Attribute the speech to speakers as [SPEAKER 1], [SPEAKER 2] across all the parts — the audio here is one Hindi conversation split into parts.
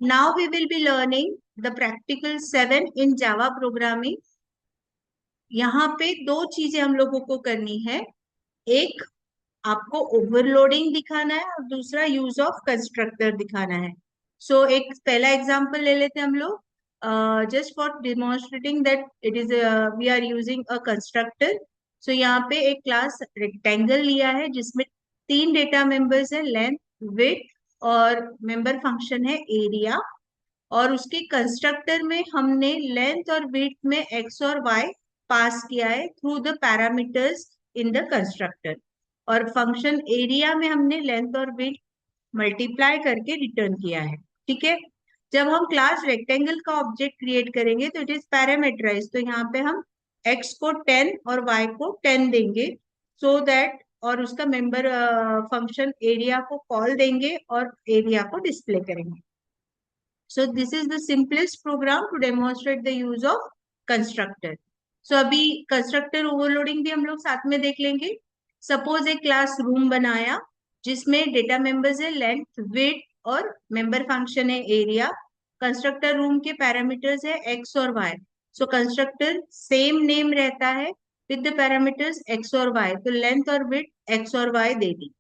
[SPEAKER 1] Now we will be learning the practical 7 in Java programming. यहाँ पे दो चीजें हम लोगों को करनी है। एक, आपको ओवरलोडिंग दिखाना है और दूसरा यूज ऑफ कंस्ट्रक्टर दिखाना है। सो एक पहला एग्जांपल ले लेते हैं हम लोग, just for demonstrating that it is we are using a constructor. So यहाँ पे एक क्लास रेक्टेंगल लिया है जिसमें तीन डेटा मेंबर्स है, लेंथ, विड्थ और मेंबर फंक्शन है एरिया। और उसके कंस्ट्रक्टर में हमने लेंथ और विड्थ में एक्स और वाई पास किया है through the parameters in the constructor. और फंक्शन एरिया में हमने लेंथ और विड्थ मल्टीप्लाई करके रिटर्न किया है। ठीक है। जब हम क्लास रेक्टेंगल का ऑब्जेक्ट क्रिएट करेंगे तो इट इज पैरामीटराइज, तो यहाँ पे हम x को 10 और y को 10 देंगे, सो दैट, और उसका मेंबर फंक्शन एरिया को कॉल देंगे और एरिया को डिस्प्ले करेंगे। So this is the simplest program to demonstrate the use of constructor. So अभी constructor overloading भी हम लोग साथ में देख लेंगे। Suppose एक क्लास रूम बनाया जिसमें डेटा मेंबर्स है लेंथ, विड्थ और मेंबर फंक्शन है एरिया। कंस्ट्रक्टर रूम के पैरामीटर्स है एक्स और वाई। सो कंस्ट्रक्टर सेम नेम रहता है विद द पैरामीटर्स एक्स और वाई, तो लेंथ और विड्थ एक्स और why they the.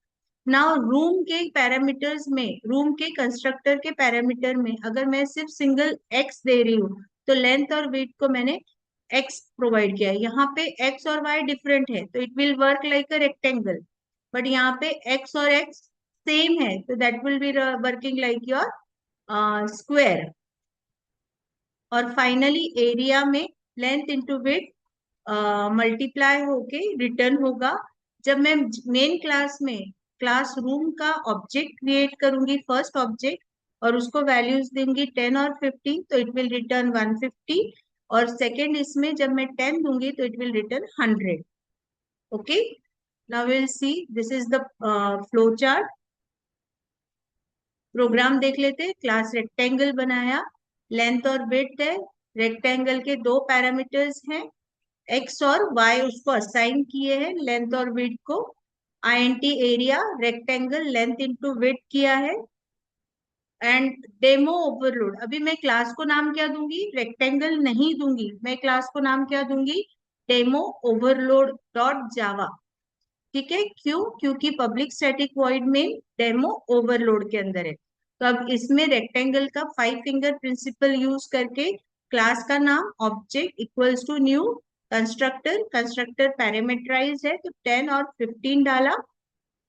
[SPEAKER 1] Now room के पैरामीटर्स में, रूम के कंस्ट्रक्टर के पैरामीटर में अगर मैं सिर्फ सिंगल एक्स दे रही हूँ तो लेंथ और विड्थ को मैंने एक्स प्रोवाइड किया है। यहाँ पे एक्स और वाई डिफरेंट है तो it will work like a rectangle, but यहाँ पे एक्स और एक्स सेम है तो that will be working like your square. और फाइनली एरिया में लेंथ इंटू विड्थ मल्टीप्लाई होके रिटर्न होगा। जब मैं मेन क्लास में क्लास रूम का ऑब्जेक्ट क्रिएट करूंगी, फर्स्ट ऑब्जेक्ट, और उसको वैल्यूज दूंगी 10 और 15, तो इट विल रिटर्न 150। और सेकेंड इसमें जब मैं 10 दूंगी तो it will return 100। Okay, now will see, this is the flow chart. Program देख लेते हैं। क्लास रेक्टेंगल बनाया, लेंथ और विड्थ है, रेक्टेंगल के दो पैरामीटर्स हैं एक्स और वाई, उसको असाइन किए हैं लेंथ और विड्थ को। INT area rectangle length into width किया है। एंड डेमो ओवरलोड, अभी मैं क्लास को नाम क्या दूंगी, रेक्टेंगल नहीं दूंगी, मैं क्लास को नाम क्या दूंगी, डेमो ओवरलोड डॉट जावा। ठीक है, क्यों? क्योंकि पब्लिक स्टैटिक वॉइड में डेमो ओवरलोड के अंदर है। तो अब इसमें रेक्टेंगल का 5 फिंगर प्रिंसिपल यूज करके क्लास का नाम object equals to new constructor, constructor parameterise है तो 10 और 15 डाला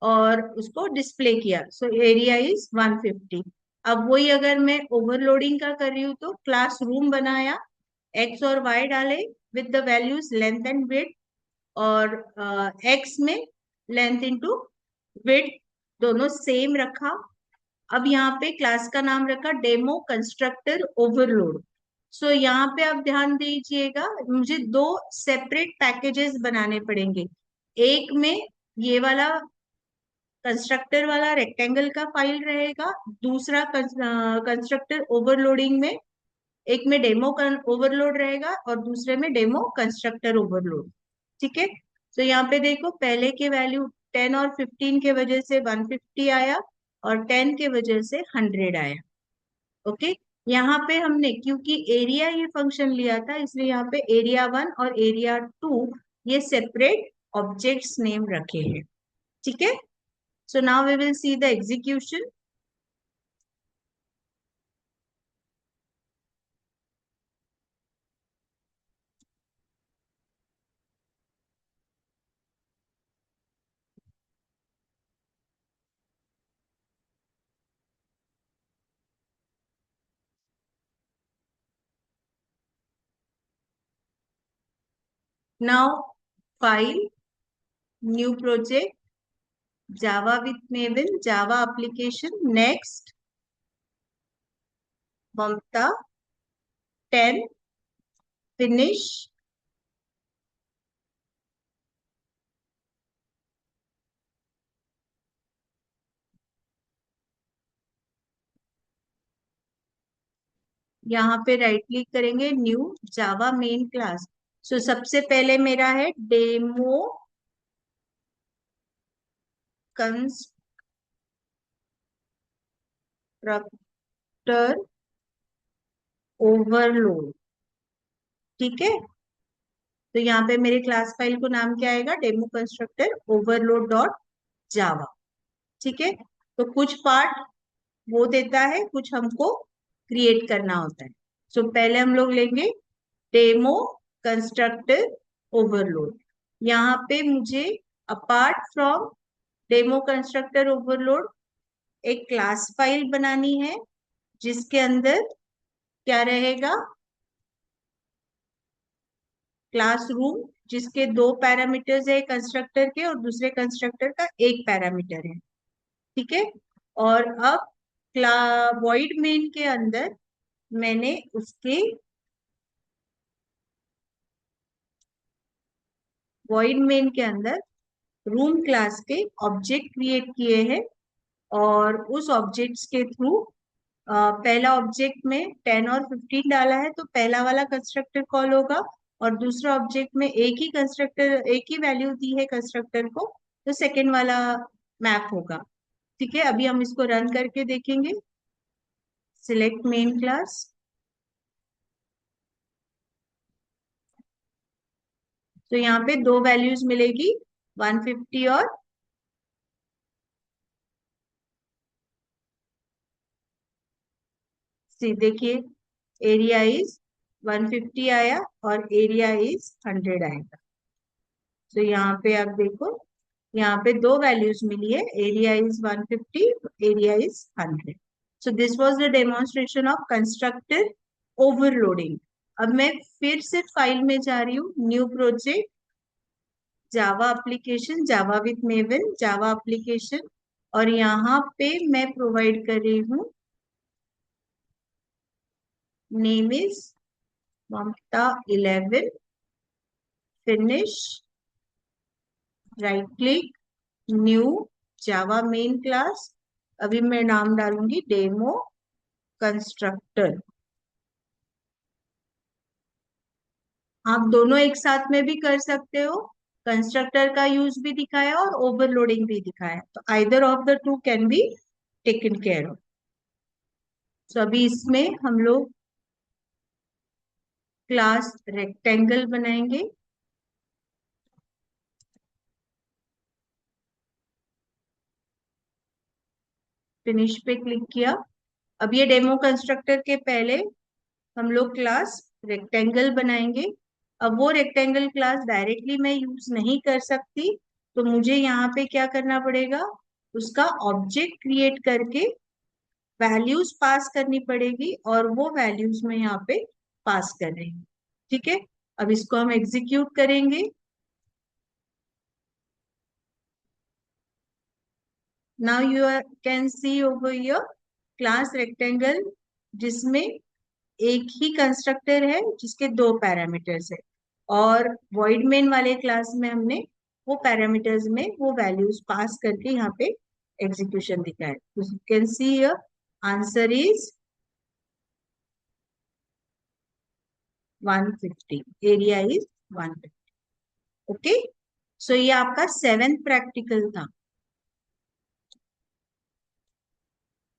[SPEAKER 1] और उसको डिस्प्ले किया। So area is 150। अब वही अगर मैं ओवरलोडिंग का कर रही हूँ तो क्लास रूम बनाया, एक्स और वाई डाले with the values length and width, और एक्स में लेंथ इंटू विड्थ दोनों सेम रखा। अब यहाँ पे क्लास का नाम रखा डेमो कंस्ट्रक्टर ओवरलोड। सो यहाँ पे आप ध्यान दीजिएगा, मुझे दो सेपरेट पैकेजेस बनाने पड़ेंगे। एक में ये वाला कंस्ट्रक्टर वाला रेक्टेंगल का फाइल रहेगा, दूसरा कंस्ट्रक्टर ओवरलोडिंग में, एक में डेमो ओवरलोड रहेगा और दूसरे में डेमो कंस्ट्रक्टर ओवरलोड। ठीक है। तो यहाँ पे देखो, पहले के वैल्यू 10 और 15 के वजह से 150 आया और 10 के वजह से 100 आया। ओके, यहाँ पे हमने क्योंकि एरिया ये फंक्शन लिया था इसलिए यहाँ पे एरिया 1 और एरिया 2 ये सेपरेट ऑब्जेक्ट्स नेम रखे हैं। ठीक है। So now we will see the execution. Now file, new project, Java with Maven, Java application, next, Mamta, 10, finish. यहाँ पे राइट क्लिक करेंगे, new Java main class. So सबसे पहले मेरा है डेमो कंस्ट्रक्टर ओवरलोड। ठीक है, तो यहाँ पे मेरे क्लास फाइल को नाम क्या आएगा, डेमो कंस्ट्रक्टर ओवरलोड डॉट जावा। ठीक है, तो कुछ पार्ट वो देता है, कुछ हमको क्रिएट करना होता है। सो पहले हम लोग लेंगे डेमो कंस्ट्रक्टर ओवरलोड। यहाँ पे मुझे apart from demo constructor overload एक क्लास फाइल बनानी है, जिसके अंदर क्या रहेगा, क्लासरूम, जिसके दो पैरामीटर्स है, कंस्ट्रक्टर के और दूसरे कंस्ट्रक्टर का एक पैरामीटर है। ठीक है, और अब वॉइड मेन के अंदर मैंने उसके वॉइड मेन के अंदर रूम क्लास के ऑब्जेक्ट क्रिएट किए हैं, और उस ऑब्जेक्ट्स के थ्रू पहला ऑब्जेक्ट में 10 और 15 डाला है तो पहला वाला कंस्ट्रक्टर कॉल होगा, और दूसरा ऑब्जेक्ट में एक ही कंस्ट्रक्टर, एक ही वैल्यू दी है कंस्ट्रक्टर को, तो सेकेंड वाला मैप होगा। ठीक है, अभी हम इसको रन करके देखेंगे। सिलेक्ट मेन क्लास, तो यहाँ पे दो वैल्यूज मिलेगी, 150 और सी। देखिए, एरिया इज 150 आया और एरिया इज 100 आएगा। तो यहाँ पे आप देखो, यहाँ पे दो वैल्यूज मिली है, area is 150, area is 100। So this was the demonstration of constructor overloading. अब मैं फिर से फाइल में जा रही हूँ, new project, Java application, Java with Maven, Java application, और यहाँ पे मैं प्रोवाइड कर रही हूँ name is Mamta 11, finish, right click, new Java main class. अभी मैं नाम डालूंगी डेमो कंस्ट्रक्टर। आप दोनों एक साथ में भी कर सकते हो, कंस्ट्रक्टर का यूज भी दिखाया और ओवरलोडिंग भी दिखाया, तो either of the two can be taken care of. तो अभी इसमें हम लोग क्लास रेक्टेंगल बनाएंगे। फिनिश पे क्लिक किया। अब ये डेमो कंस्ट्रक्टर के पहले हम लोग क्लास रेक्टेंगल बनाएंगे। अब वो रेक्टेंगल क्लास डायरेक्टली मैं यूज नहीं कर सकती, तो मुझे यहाँ पे क्या करना पड़ेगा, उसका ऑब्जेक्ट क्रिएट करके वैल्यूज पास करनी पड़ेगी, और वो वैल्यूज मैं यहाँ पे पास कर रही हूँ। ठीक है, अब इसको हम एग्जीक्यूट करेंगे। Now you can C over your class rectangle, जिसमें एक ही कंस्ट्रक्टर है जिसके दो पैरामीटर्स है, और वॉइड मेन वाले क्लास में हमने वो पैरामीटर्स में वो वैल्यूज पास करके यहाँ पे एग्जीक्यूशन दिखाया। You can see answer is 150, area is 150। Okay, so ये आपका 7th प्रैक्टिकल था।